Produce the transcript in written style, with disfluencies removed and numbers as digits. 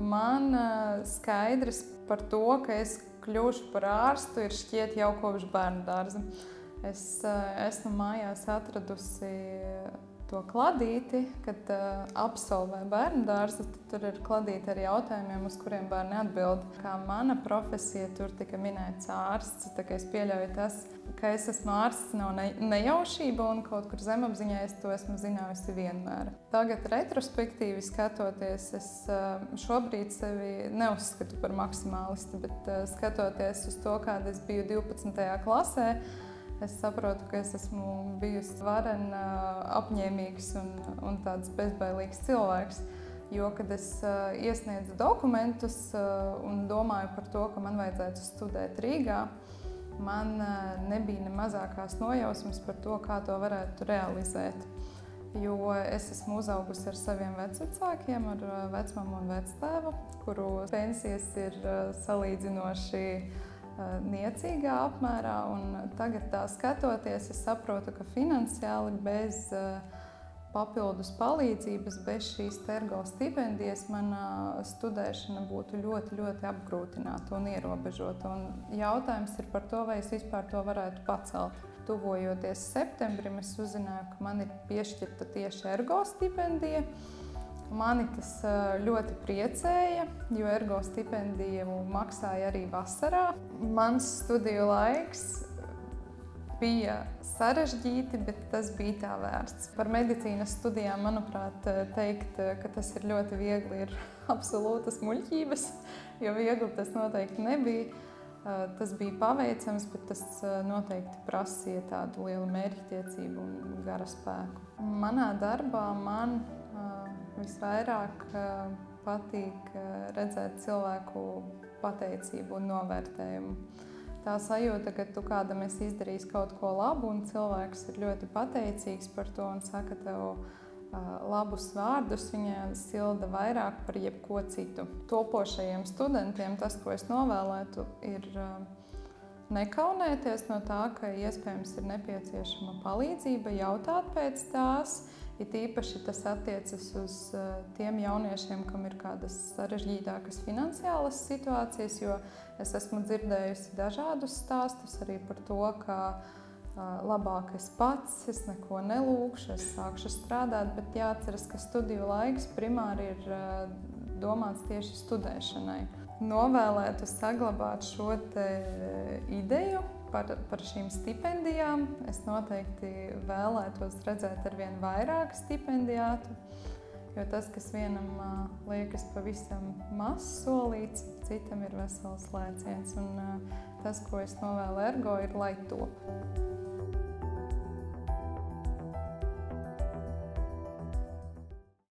Man skaidrs par to, ka es kļūšu par ārstu, ir šķiet jau kopš bērnu dārza. Es esmu mājās atradusi to kladīti, kad absolvē bērnu dārzu, tad tur ir kladīti ar jautājumiem, uz kuriem bērni atbild. Kā mana profesija, tur tika minēts ārsts, tā kā es pieļauju tas, ka es esmu ārsts nav nejaušība un kaut kur zemapziņā es to esmu zinājusi vienmēr. Tagad retrospektīvi skatoties, es šobrīd sevi neuzskatu par maksimālisti, bet skatoties uz to, kāda es biju 12. klasē, es saprotu, ka es esmu bijusi varena, apņēmīgs un tāds bezbailīgs cilvēks. Jo, kad es iesniedzu dokumentus un domāju par to, ka man vajadzētu studēt Rīgā, man nebija ne mazākās nojausmas par to, kā to varētu realizēt. Jo es esmu uzaugusi ar saviem vecvecākiem, ar vecmammu un vectēvu, kuru pensijas ir salīdzinoši niecīgā apmērā, un tagad tā skatoties, es saprotu, ka finansiāli bez papildus palīdzības, bez šīs ergo stipendijas, mana studēšana būtu ļoti, ļoti apgrūtināta un ierobežota. Un jautājums ir par to, vai es vispār to varētu pacelt. Tuvojoties septembrim, es uzzināju, ka man ir piešķirta tieši ergo stipendija. Mani tas ļoti priecēja, jo ergo stipendiju maksāja arī vasarā. Mans studiju laiks bija sarežģīti, bet tas bija tā vērts. Par medicīnas studijām, manuprāt, teikt, ka tas ir ļoti viegli, ir absolūtas muļķības, jo viegli tas noteikti nebija. Tas bija paveicams, bet tas noteikti prasīja tādu lielu mērķtiecību un gara spēku. Manā darbā man visvairāk patīk redzēt cilvēku pateicību un novērtējumu. Tā sajūta, ka tu kādam esi izdarījis kaut ko labu un cilvēks ir ļoti pateicīgs par to un saka tev labus vārdus, viņa silda vairāk par jebko citu. Topošajiem studentiem tas, ko es novēlētu, ir nekaunēties no tā, ka iespējams ir nepieciešama palīdzība, jautāt pēc tās. It īpaši tas attiecas uz tiem jauniešiem, kam ir kādas sarežģītākas finansiālas situācijas, jo es esmu dzirdējusi dažādus stāstus arī par to, ka labāk es pats, es neko nelūgšu, es sākšu strādāt, bet jāatceras, ka studiju laiks primāri ir domāts tieši studēšanai. Novēlētu saglabāt šo te ideju par šīm stipendijām. Es noteikti vēlētos redzēt arvien vairāk stipendijātu, jo tas, kas vienam liekas pavisam mazs solīts, citam ir vesels lēciens. Un tas, ko es novēlu ergo, ir lai top.